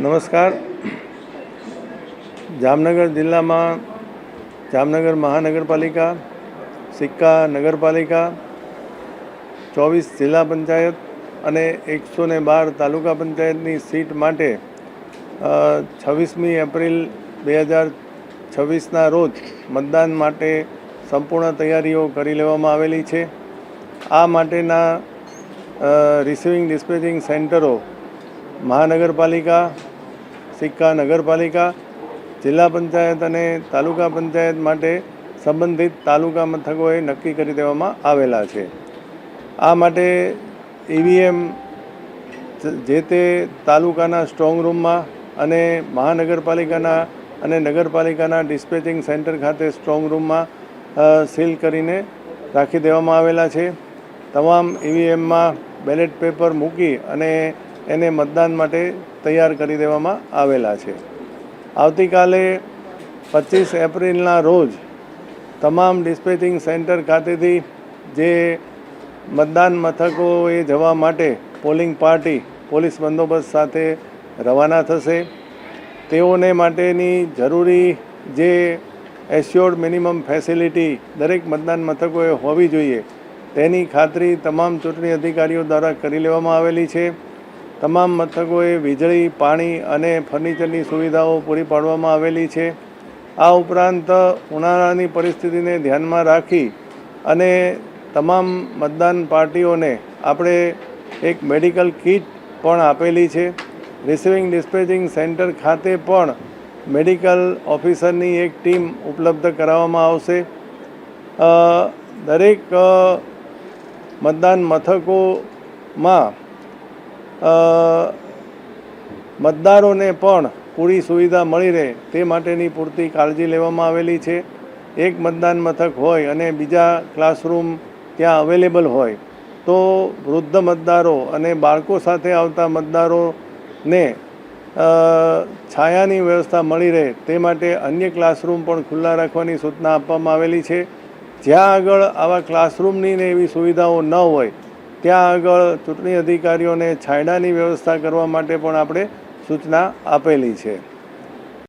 નમસ્કાર. જામનગર જિલ્લામાં જામનગર મહાનગરપાલિકા, સિક્કા નગરપાલિકા, 24 જિલ્લા પંચાયત અને 112 તાલુકા પંચાયતની સીટ માટે 26મી એપ્રિલ 2026ના રોજ મતદાન માટે સંપૂર્ણ તૈયારીઓ કરી લેવામાં આવેલી છે. આ માટેના રિસીવિંગ ડિસ્પેચિંગ સેન્ટરો મહાનગરપાલિકા, સિક્કા નગરપાલિકા, જિલ્લા પંચાયત અને તાલુકા પંચાયત માટે સંબંધિત તાલુકા મથકોએ નક્કી કરી દેવામાં આવેલા છે. આ માટે ઈવીએમ જે તે તાલુકાના સ્ટ્રોંગ રૂમમાં અને મહાનગરપાલિકાના અને નગરપાલિકાના ડિસ્પેચિંગ સેન્ટર ખાતે સ્ટ્રોંગ રૂમમાં સીલ કરીને રાખી દેવામાં આવેલા છે. તમામ ઈવીએમમાં બેલેટ પેપર મૂકી અને એને મતદાન માટે તૈયાર કરી દેવામાં આવેલા છે. આવતીકાલે 25 એપ્રિલના રોજ તમામ ડિસ્પેચિંગ સેન્ટર ખાતેથી જે મતદાન મથકોએ જવા માટે પોલિંગ પાર્ટી પોલીસ બંદોબસ્ત સાથે રવાના થશે. તેઓને માટેની જરૂરી જે એશ્યોર્ડ મિનિમમ ફેસિલિટી દરેક મતદાન મથકોએ હોવી જોઈએ તેની ખાતરી તમામ ચૂંટણી અધિકારીઓ દ્વારા કરી લેવામાં આવેલી છે. તમામ મથકોએ વીજળી, પાણી અને ફર્નિચરની સુવિધાઓ પૂરી પાડવામાં આવેલી છે. આ ઉપરાંત ઉનાળાની પરિસ્થિતિને ધ્યાનમાં રાખી અને તમામ મતદાન પાર્ટીઓને આપણે એક મેડિકલ કિટ પણ આપેલી છે. રિસીવિંગ ડિસ્પેચિંગ સેન્ટર ખાતે પણ મેડિકલ ઓફિસરની એક ટીમ ઉપલબ્ધ કરાવવામાં આવશે. દરેક મતદાન મથકોમાં મતદારોને પણ પૂરી સુવિધા મળી રહે તે માટેની પૂરતી કાળજી લેવામાં આવેલી છે. એક મતદાન મથક હોય અને બીજા ક્લાસરૂમ ત્યાં અવેલેબલ હોય તો વૃદ્ધ મતદારો અને બાળકો સાથે આવતા મતદારોને છાયાની વ્યવસ્થા મળી રહે તે માટે અન્ય ક્લાસરૂમ પણ ખુલ્લા રાખવાની સૂચના આપવામાં આવેલી છે. જ્યાં આગળ આવા ક્લાસરૂમની ને એવી સુવિધાઓ ન હોય ત્યાં આગળ ચૂંટણી અધિકારીઓને છાંયડાની વ્યવસ્થા કરવા માટે પણ આપણે સૂચના આપેલી છે.